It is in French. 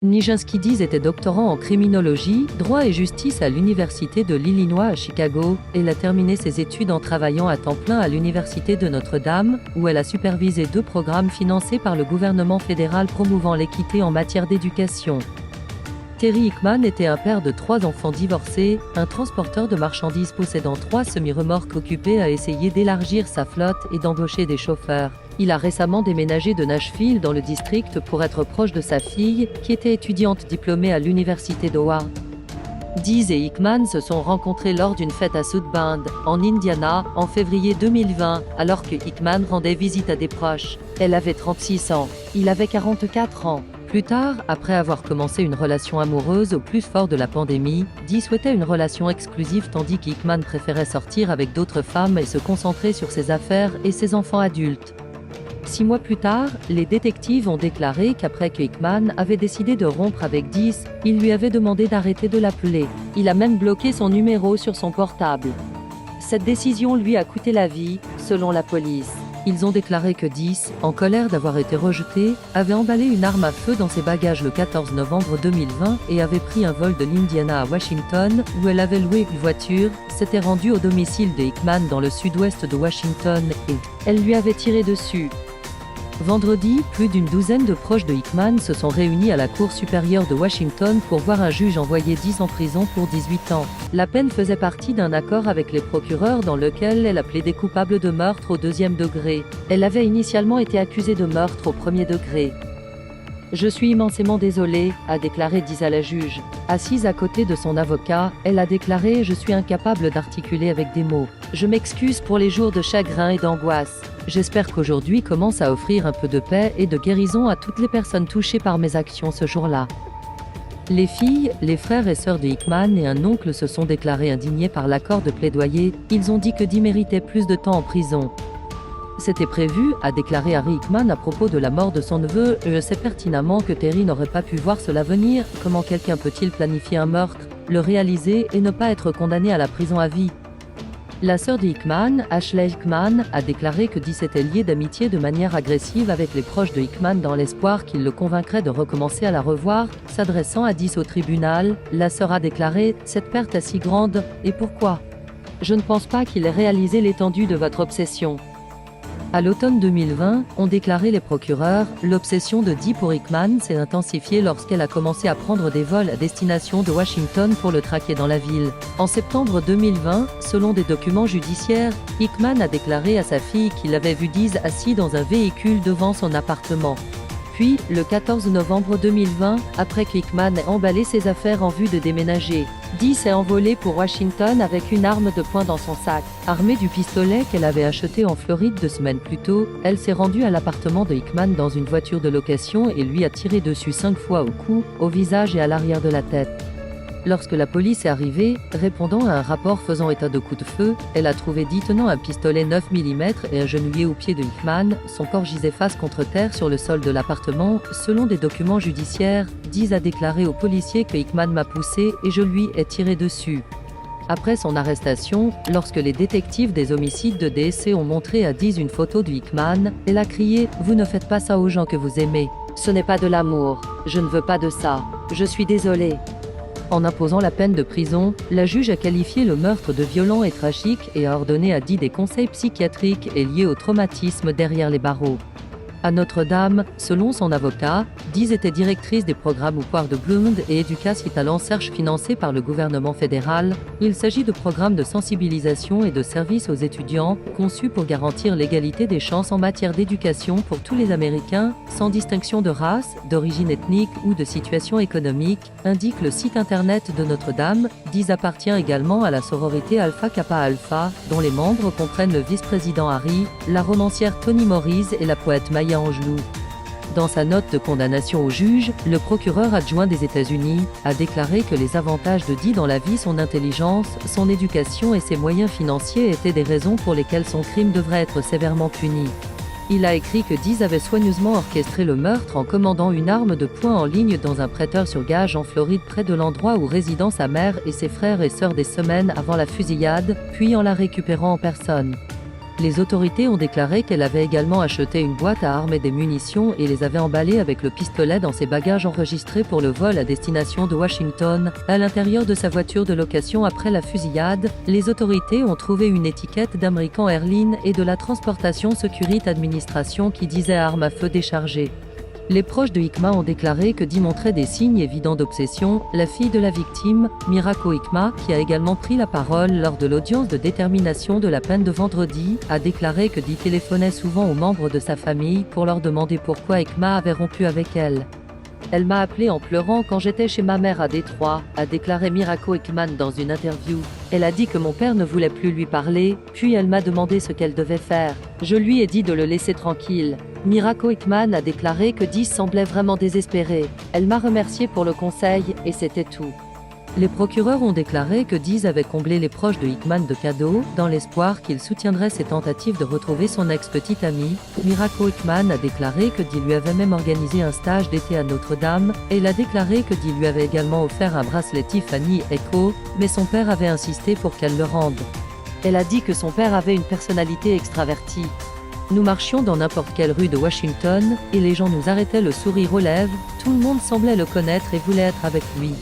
Nijinsky Dees était doctorant en criminologie, droit et justice à l'Université de l'Illinois à Chicago. Elle a terminé ses études en travaillant à temps plein à l'Université de Notre-Dame, où elle a supervisé 2 programmes financés par le gouvernement fédéral promouvant l'équité en matière d'éducation. Terry Hickman était un père de 3 enfants divorcés, un transporteur de marchandises possédant 3 semi-remorques occupé à essayer d'élargir sa flotte et d'embaucher des chauffeurs. Il a récemment déménagé de Nashville dans le district pour être proche de sa fille, qui était étudiante diplômée à l'université d'Howard. Dees et Hickman se sont rencontrés lors d'une fête à South Bend, en Indiana, en février 2020, alors que Hickman rendait visite à des proches. Elle avait 36 ans. Il avait 44 ans. Plus tard, après avoir commencé une relation amoureuse au plus fort de la pandémie, Dees souhaitait une relation exclusive tandis qu'Hickman préférait sortir avec d'autres femmes et se concentrer sur ses affaires et ses enfants adultes. 6 mois plus tard, les détectives ont déclaré qu'après que Hickman avait décidé de rompre avec Dees, il lui avait demandé d'arrêter de l'appeler. Il a même bloqué son numéro sur son portable. Cette décision lui a coûté la vie, selon la police. Ils ont déclaré que Dees, en colère d'avoir été rejeté, avait emballé une arme à feu dans ses bagages le 14 novembre 2020 et avait pris un vol de l'Indiana à Washington, où elle avait loué une voiture, s'était rendue au domicile de Hickman dans le sud-ouest de Washington et elle lui avait tiré dessus. Vendredi, plus d'une douzaine de proches de Hickman se sont réunis à la Cour supérieure de Washington pour voir un juge envoyer Dees en prison pour 18 ans. La peine faisait partie d'un accord avec les procureurs dans lequel elle a plaidé coupable de meurtre au 2e degré. Elle avait initialement été accusée de meurtre au 1er degré. « Je suis immensément désolée », a déclaré Dees à la juge. Assise à côté de son avocat, elle a déclaré « Je suis incapable d'articuler avec des mots. Je m'excuse pour les jours de chagrin et d'angoisse. J'espère qu'aujourd'hui commence à offrir un peu de paix et de guérison à toutes les personnes touchées par mes actions ce jour-là. » Les filles, les frères et sœurs de Hickman et un oncle se sont déclarés indignés par l'accord de plaidoyer. Ils ont dit que Dees méritait plus de temps en prison. C'était prévu, a déclaré Harry Hickman à propos de la mort de son neveu. Je sais pertinemment que Terry n'aurait pas pu voir cela venir. Comment quelqu'un peut-il planifier un meurtre, le réaliser et ne pas être condamné à la prison à vie? La sœur de Hickman, Ashley Hickman, a déclaré que Dees était lié d'amitié de manière agressive avec les proches de Hickman dans l'espoir qu'il le convaincrait de recommencer à la revoir. S'adressant à Dees au tribunal, la sœur a déclaré « Cette perte est si grande, et pourquoi? Je ne pense pas qu'il ait réalisé l'étendue de votre obsession. » À l'automne 2020, ont déclaré les procureurs, l'obsession de Dees pour Hickman s'est intensifiée lorsqu'elle a commencé à prendre des vols à destination de Washington pour le traquer dans la ville. En septembre 2020, selon des documents judiciaires, Hickman a déclaré à sa fille qu'il avait vu Dees assis dans un véhicule devant son appartement. Puis, le 14 novembre 2020, après que Hickman ait emballé ses affaires en vue de déménager, Dees s'est envolée pour Washington avec une arme de poing dans son sac. Armée du pistolet qu'elle avait acheté en Floride 2 semaines plus tôt, elle s'est rendue à l'appartement de Hickman dans une voiture de location et lui a tiré dessus 5 fois au cou, au visage et à l'arrière de la tête. Lorsque la police est arrivée, répondant à un rapport faisant état de coups de feu, elle a trouvé Dees tenant un pistolet 9 mm et agenouillé aux pieds de Hickman. Son corps gisait face contre terre sur le sol de l'appartement. Selon des documents judiciaires, Dees a déclaré aux policiers que Hickman m'a poussé et je lui ai tiré dessus. Après son arrestation, lorsque les détectives des homicides de DSC ont montré à Dees une photo de Hickman, elle a crié « Vous ne faites pas ça aux gens que vous aimez. Ce n'est pas de l'amour. Je ne veux pas de ça. Je suis désolée. » En imposant la peine de prison, la juge a qualifié le meurtre de violent et tragique et a ordonné à Dees des conseils psychiatriques et liés au traumatisme derrière les barreaux. À Notre-Dame, selon son avocat, Dees était directrice des programmes Upward Bound et Educas Vital Search financés par le gouvernement fédéral. Il s'agit de programmes de sensibilisation et de services aux étudiants, conçus pour garantir l'égalité des chances en matière d'éducation pour tous les Américains, sans distinction de race, d'origine ethnique ou de situation économique, indique le site internet de Notre-Dame. Dees appartient également à la sororité Alpha Kappa Alpha, dont les membres comprennent le vice-président Harry, la romancière Toni Morris et la poète Maya Angelou. Dans sa note de condamnation au juge, le procureur adjoint des États-Unis a déclaré que les avantages de Dees dans la vie, son intelligence, son éducation et ses moyens financiers étaient des raisons pour lesquelles son crime devrait être sévèrement puni. Il a écrit que Dees avait soigneusement orchestré le meurtre en commandant une arme de poing en ligne dans un prêteur sur gage en Floride près de l'endroit où résident sa mère et ses frères et sœurs des semaines avant la fusillade, puis en la récupérant en personne. Les autorités ont déclaré qu'elle avait également acheté une boîte à armes et des munitions et les avait emballées avec le pistolet dans ses bagages enregistrés pour le vol à destination de Washington, à l'intérieur de sa voiture de location après la fusillade. Les autorités ont trouvé une étiquette d'American Airlines et de la Transportation Security Administration qui disait arme à feu déchargée. Les proches de Hickman ont déclaré que Dee montrait des signes évidents d'obsession. La fille de la victime, Miracle Hickman, qui a également pris la parole lors de l'audience de détermination de la peine de vendredi, a déclaré que Dee téléphonait souvent aux membres de sa famille pour leur demander pourquoi Hickman avait rompu avec elle. Elle m'a appelé en pleurant quand j'étais chez ma mère à Détroit, a déclaré Miracle Hickman dans une interview. Elle a dit que mon père ne voulait plus lui parler, puis elle m'a demandé ce qu'elle devait faire. Je lui ai dit de le laisser tranquille. Miracle Hickman a déclaré que Dee semblait vraiment désespérée. Elle m'a remercié pour le conseil, et c'était tout. Les procureurs ont déclaré que Dee avait comblé les proches de Hickman de cadeaux, dans l'espoir qu'il soutiendrait ses tentatives de retrouver son ex-petite amie. Miracle Hickman a déclaré que Dee lui avait même organisé un stage d'été à Notre-Dame, et il a déclaré que Dee lui avait également offert un bracelet Tiffany Echo, mais son père avait insisté pour qu'elle le rende. Elle a dit que son père avait une personnalité extravertie. Nous marchions dans n'importe quelle rue de Washington, et les gens nous arrêtaient le sourire aux lèvres, tout le monde semblait le connaître et voulait être avec lui.